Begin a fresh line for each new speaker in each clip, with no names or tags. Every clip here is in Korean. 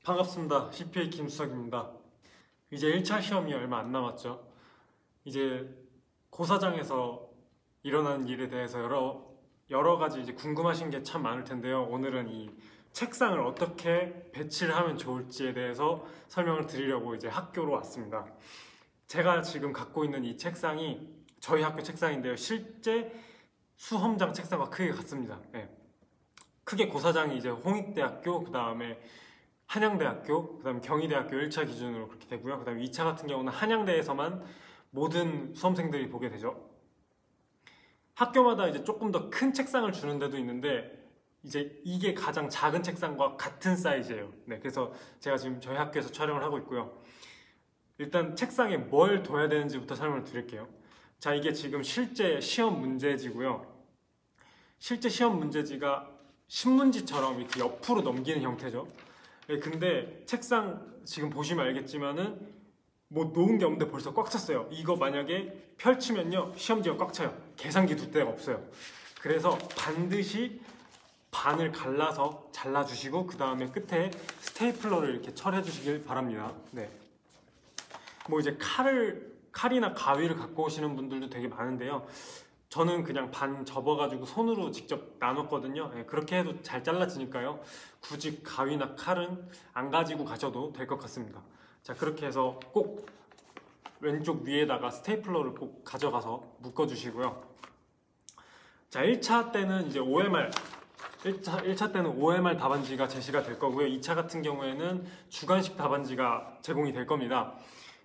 반갑습니다. CPA 김수석입니다. 이제 1차 시험이 얼마 안 남았죠. 이제 고사장에서 일어나는 일에 대해서 여러 가지 이제 궁금하신 게 참 많을 텐데요. 오늘은 이 책상을 어떻게 배치를 하면 좋을지에 대해서 설명을 드리려고 이제 학교로 왔습니다. 제가 지금 갖고 있는 이 책상이 저희 학교 책상인데요. 실제 수험장 책상과 크게 같습니다. 네. 크게 고사장이 이제 홍익대학교, 그 다음에 한양대학교, 그 다음에 경희대학교 1차 기준으로 그렇게 되고요. 그 다음에 2차 같은 경우는 한양대에서만 모든 수험생들이 보게 되죠. 학교마다 이제 조금 더 큰 책상을 주는 데도 있는데 이제 이게 가장 작은 책상과 같은 사이즈예요. 네, 그래서 제가 지금 저희 학교에서 촬영을 하고 있고요. 일단 책상에 뭘 둬야 되는지부터 설명을 드릴게요. 자, 이게 지금 실제 시험 문제지고요. 실제 시험 문제지가 신문지처럼 이렇게 옆으로 넘기는 형태죠. 네, 근데 책상 지금 보시면 알겠지만은 뭐 놓은 게 없는데 벌써 꽉 찼어요. 이거 만약에 펼치면요 시험지가 꽉 차요. 계산기 둘 데가 없어요. 그래서 반드시 반을 갈라서 잘라주시고 그 다음에 끝에 스테이플러를 이렇게 철해 주시길 바랍니다. 네. 뭐 이제 칼이나 가위를 갖고 오시는 분들도 되게 많은데요. 저는 그냥 반 접어가지고 손으로 직접 나눴거든요. 네, 그렇게 해도 잘 잘라지니까요. 굳이 가위나 칼은 안 가지고 가셔도 될 것 같습니다. 자, 그렇게 해서 꼭 왼쪽 위에다가 스테이플러를 꼭 가져가서 묶어주시고요. 자, 1차 때는 이제 OMR 1차 때는 OMR 답안지가 제시가 될 거고요. 2차 같은 경우에는 주관식 답안지가 제공이 될 겁니다.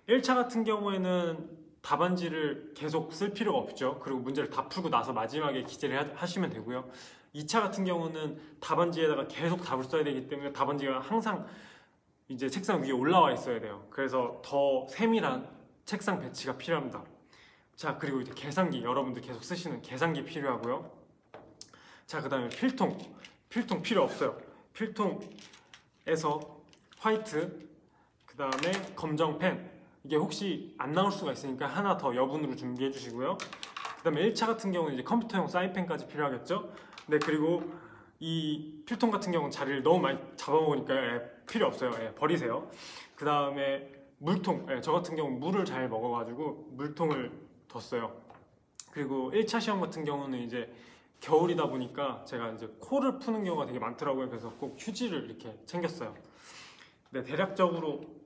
1차 같은 경우에는 답안지를 계속 쓸 필요가 없죠. 그리고 문제를 다 풀고 나서 마지막에 기재를 하시면 되고요. 2차 같은 경우는 답안지에다가 계속 답을 써야 되기 때문에 답안지가 항상 이제 책상 위에 올라와 있어야 돼요. 그래서 더 세밀한 책상 배치가 필요합니다. 자, 그리고 이제 계산기, 여러분들 계속 쓰시는 계산기 필요하고요. 자, 그 다음에 필통 필요 없어요. 필통에서 화이트, 그 다음에 검정 펜, 이게 혹시 안 나올 수가 있으니까 하나 더 여분으로 준비해 주시고요. 그 다음에 1차 같은 경우는 이제 컴퓨터용 사인펜까지 필요하겠죠. 네, 그리고 이 필통 같은 경우는 자리를 너무 많이 잡아먹으니까 필요 없어요. 버리세요. 그 다음에 물통, 저 같은 경우는 물을 잘 먹어가지고 물통을 뒀어요. 그리고 1차 시험 같은 경우는 이제 겨울이다 보니까 제가 이제 코를 푸는 경우가 되게 많더라고요. 그래서 꼭 휴지를 이렇게 챙겼어요. 네, 대략적으로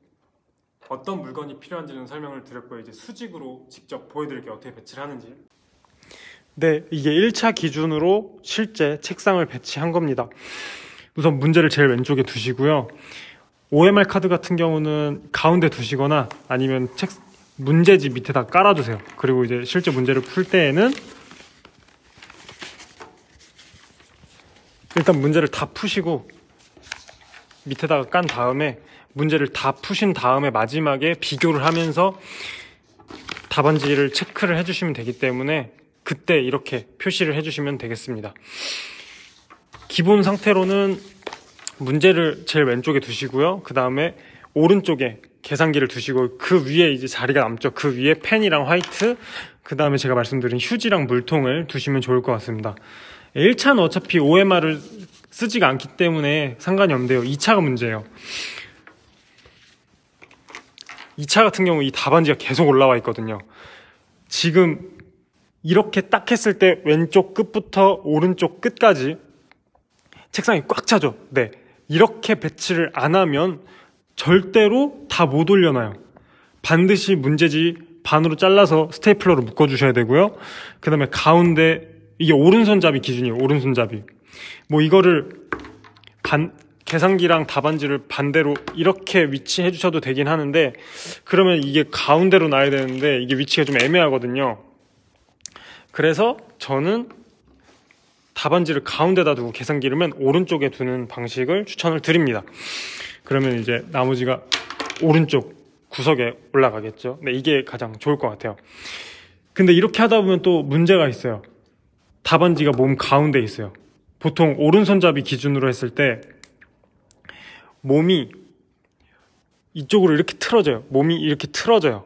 어떤 물건이 필요한지는 설명을 드렸고요. 이제 수직으로 직접 보여드릴게요. 어떻게 배치를 하는지. 네, 이게 1차 기준으로 실제 책상을 배치한 겁니다. 우선 문제를 제일 왼쪽에 두시고요. OMR 카드 같은 경우는 가운데 두시거나 아니면 문제지 밑에다 깔아두세요. 그리고 이제 실제 문제를 풀 때에는 일단 문제를 다 푸시고 밑에다가 깐 다음에 문제를 다 푸신 다음에 마지막에 비교를 하면서 답안지를 체크를 해주시면 되기 때문에 그때 이렇게 표시를 해주시면 되겠습니다. 기본 상태로는 문제를 제일 왼쪽에 두시고요. 그 다음에 오른쪽에 계산기를 두시고 그 위에 이제 자리가 남죠. 그 위에 펜이랑 화이트, 그 다음에 제가 말씀드린 휴지랑 물통을 두시면 좋을 것 같습니다. 1차는 어차피 OMR을 쓰지가 않기 때문에 상관이 없는데요. 2차가 문제예요. 2차 같은 경우 이 답안지가 계속 올라와 있거든요. 지금 이렇게 딱 했을 때 왼쪽 끝부터 오른쪽 끝까지 책상이 꽉 차죠. 네, 이렇게 배치를 안 하면 절대로 다 못 올려놔요. 반드시 문제지 반으로 잘라서 스테이플러로 묶어주셔야 되고요. 그 다음에 가운데 이게 오른손잡이 기준이에요. 오른손잡이. 뭐 이거를 계산기랑 답안지를 반대로 이렇게 위치해 주셔도 되긴 하는데 그러면 이게 가운데로 놔야 되는데 이게 위치가 좀 애매하거든요. 그래서 저는 답안지를 가운데다 두고 계산기를 오른쪽에 두는 방식을 추천을 드립니다. 그러면 이제 나머지가 오른쪽 구석에 올라가겠죠. 네, 이게 가장 좋을 것 같아요. 근데 이렇게 하다 보면 또 문제가 있어요. 답안지가 몸 가운데 있어요. 보통 오른손잡이 기준으로 했을 때 몸이 이쪽으로 이렇게 틀어져요. 몸이 이렇게 틀어져요.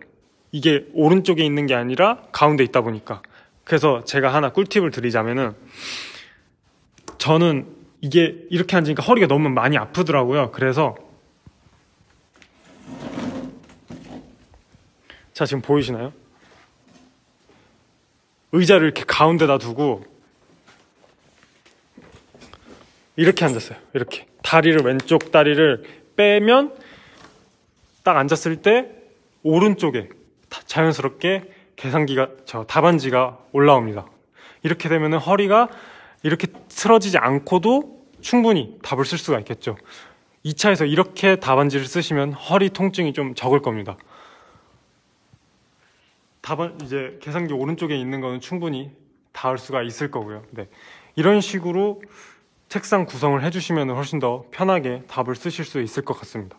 이게 오른쪽에 있는 게 아니라 가운데 있다 보니까. 그래서 제가 하나 꿀팁을 드리자면은 저는 이게 이렇게 앉으니까 허리가 너무 많이 아프더라고요. 그래서 자, 지금 보이시나요? 의자를 이렇게 가운데다 두고 이렇게 앉았어요. 이렇게 다리를, 왼쪽 다리를 빼면 딱 앉았을 때 오른쪽에 자연스럽게 답안지가 올라옵니다. 이렇게 되면 허리가 이렇게 틀어지지 않고도 충분히 답을 쓸 수가 있겠죠. 2차에서 이렇게 답안지를 쓰시면 허리 통증이 좀 적을 겁니다. 이제 계산기 오른쪽에 있는 거는 충분히 닿을 수가 있을 거고요. 네. 이런 식으로 책상 구성을 해주시면 훨씬 더 편하게 답을 쓰실 수 있을 것 같습니다.